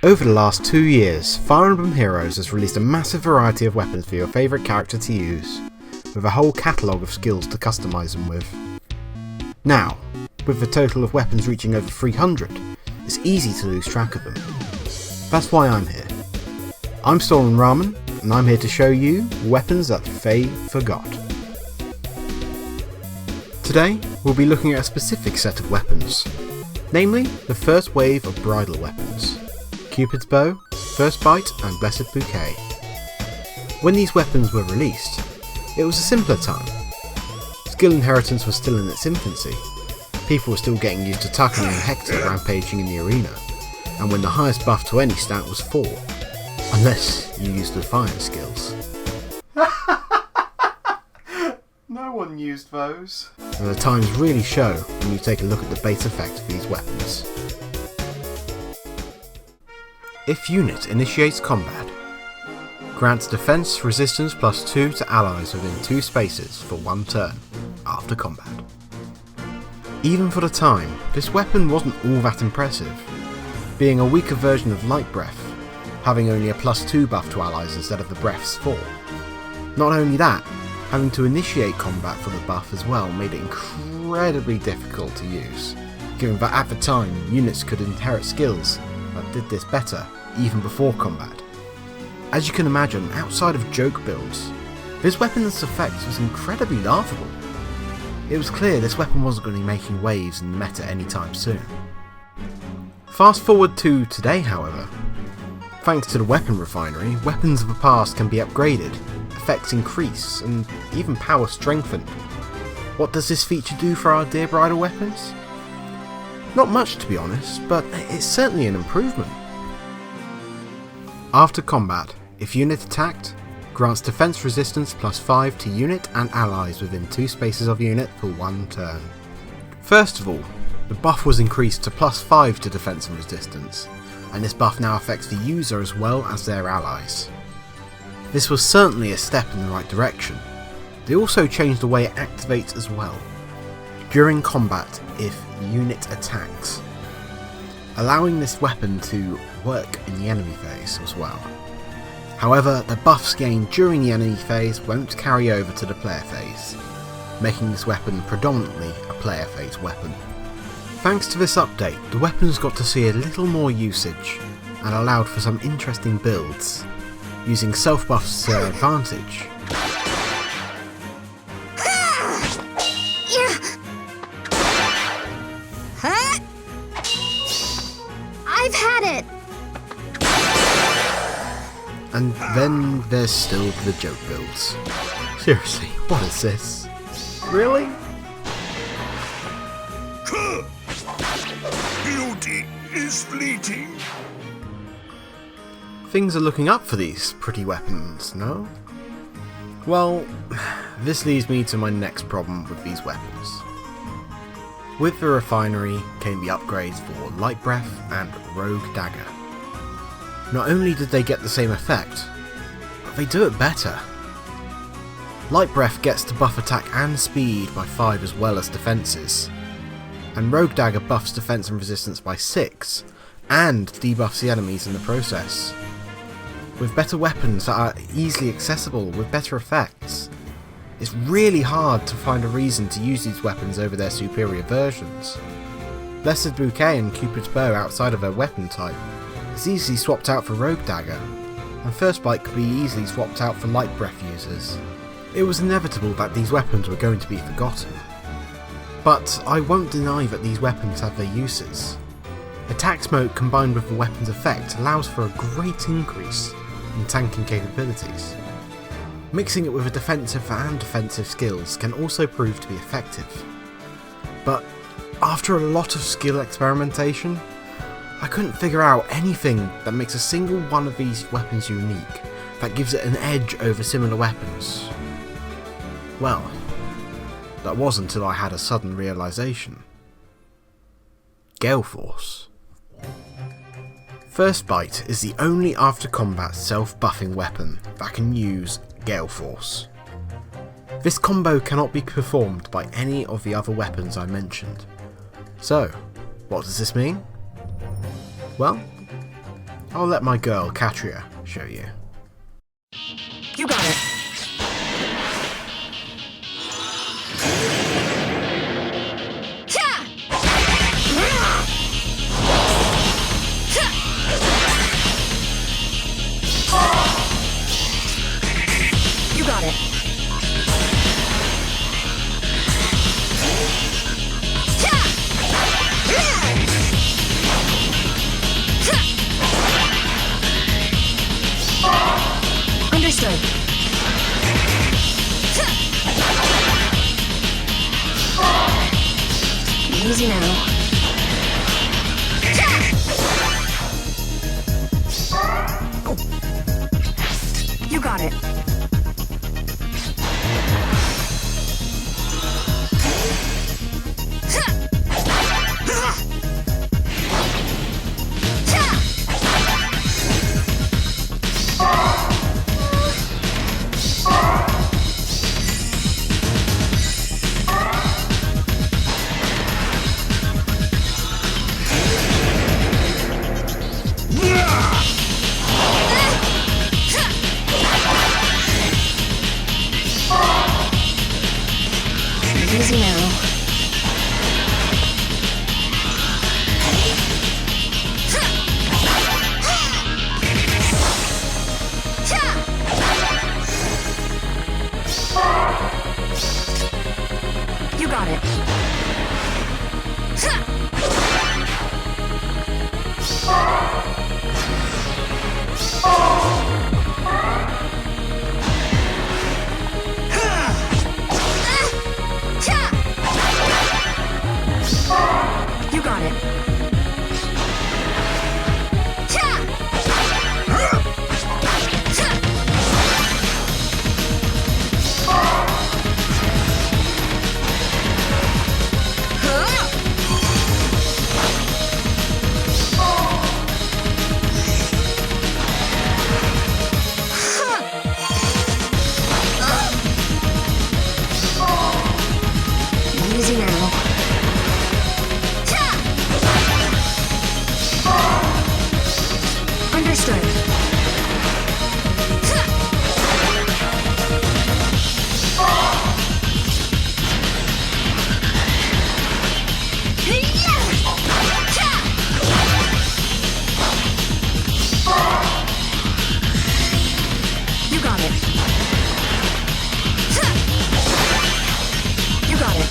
Over the last 2 years, Fire Emblem Heroes has released a massive variety of weapons for your favourite character to use, with a whole catalogue of skills to customise them with. Now, with the total of weapons reaching over 300, it's easy to lose track of them. That's why I'm here. I'm Stolen Ramen, and I'm here to show you weapons that FEH forgot. Today, we'll be looking at a specific set of weapons, namely the first wave of Bridal Weapons. Cupid's Bow, First Bite and Blessed Bouquet. When these weapons were released, it was a simpler time. Skill inheritance was still in its infancy. People were still getting used to Takumi and Hector rampaging in the arena, and when the highest buff to any stat was 4, unless you used Defiance skills. No one used those. And the times really show when you take a look at the base effect of these weapons. If unit initiates combat, grants defense resistance +2 to allies within 2 spaces for 1 turn after combat. Even for the time, this weapon wasn't all that impressive, being a weaker version of Light Breath, having only a +2 buff to allies instead of the Breath's 4. Not only that, having to initiate combat for the buff as well made it incredibly difficult to use, given that at the time units could inherit skills that did this better, even before combat. As you can imagine, outside of joke builds, this weapon's effect was incredibly laughable. It was clear this weapon wasn't going to be making waves in the meta anytime soon. Fast forward to today, however. Thanks to the weapon refinery, weapons of the past can be upgraded, effects increase, and even power strengthened. What does this feature do for our dear Bridal Weapons? Not much, to be honest, but it's certainly an improvement. After combat, if unit attacked, grants defense resistance +5 to unit and allies within 2 spaces of unit for 1 turn. First of all, the buff was increased to +5 to defense and resistance, and this buff now affects the user as well as their allies. This was certainly a step in the right direction. They also changed the way it activates as well. During combat, if unit attacks, allowing this weapon to work in the enemy phase as well. However, the buffs gained during the enemy phase won't carry over to the player phase, making this weapon predominantly a player phase weapon. Thanks to this update, the weapons got to see a little more usage and allowed for some interesting builds, using self-buffs to their advantage. I've had it! And then there's still the joke builds. Seriously, what is this? Really? Beauty is fleeting. Things are looking up for these pretty weapons, no? Well, this leads me to my next problem with these weapons. With the refinery came the upgrades for Light Breath and Rogue Dagger. Not only did they get the same effect, but they do it better. Light Breath gets to buff attack and speed by 5 as well as defences, and Rogue Dagger buffs defense and resistance by 6, and debuffs the enemies in the process. With better weapons that are easily accessible with better effects, it's really hard to find a reason to use these weapons over their superior versions. Blessed Bouquet and Cupid's Bow outside of their weapon type is easily swapped out for Rogue Dagger, and First Bite could be easily swapped out for Light Breath users. It was inevitable that these weapons were going to be forgotten. But I won't deny that these weapons have their uses. Attack Smoke combined with the weapon's effect allows for a great increase in tanking capabilities. Mixing it with a defensive and offensive skills can also prove to be effective. But after a lot of skill experimentation, I couldn't figure out anything that makes a single one of these weapons unique, that gives it an edge over similar weapons. Well, that was until I had a sudden realisation. Gale Force. First Bite is the only after combat self-buffing weapon that can use Gale Force. This combo cannot be performed by any of the other weapons I mentioned. So, what does this mean? Well, I'll let my girl, Katria, show you. You got it. You got it. Understood. Easy now. You got it. Easy now. You got it. You got it. Easy now. Understood. You got it. You got it.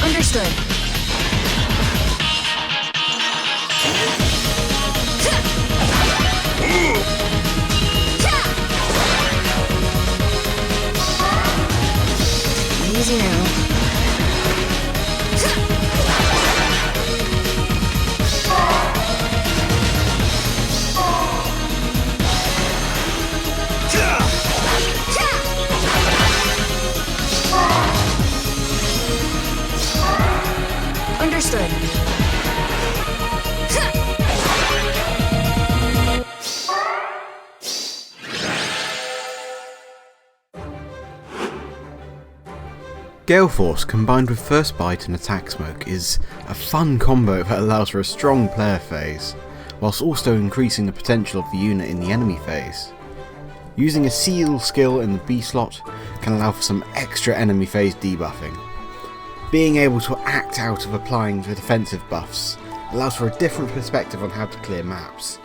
Understood. Easy now. Understood. Gale Force combined with First Bite and Attack Smoke is a fun combo that allows for a strong player phase, whilst also increasing the potential of the unit in the enemy phase. Using a Seal skill in the B slot can allow for some extra enemy phase debuffing. Being able to act out of applying the defensive buffs allows for a different perspective on how to clear maps.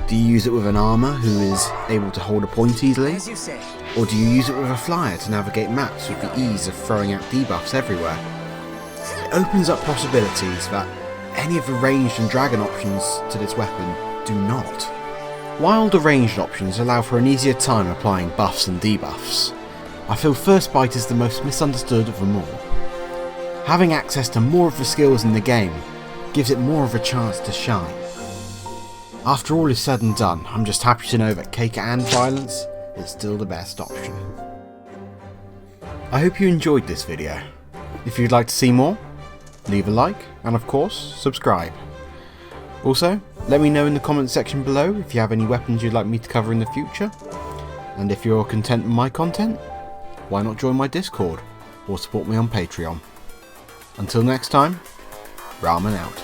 Do you use it with an armour who is able to hold a point easily? As you say. Or do you use it with a flyer to navigate maps with the ease of throwing out debuffs everywhere? It opens up possibilities that any of the ranged and dragon options to this weapon do not. While the ranged options allow for an easier time applying buffs and debuffs, I feel First Bite is the most misunderstood of them all. Having access to more of the skills in the game gives it more of a chance to shine. After all is said and done, I'm just happy to know that Cake and Violence is still the best option. I hope you enjoyed this video. If you'd like to see more, leave a like and of course subscribe. Also, let me know in the comments section below if you have any weapons you'd like me to cover in the future, and if you're content with my content, why not join my Discord or support me on Patreon? Until next time, Ramen out.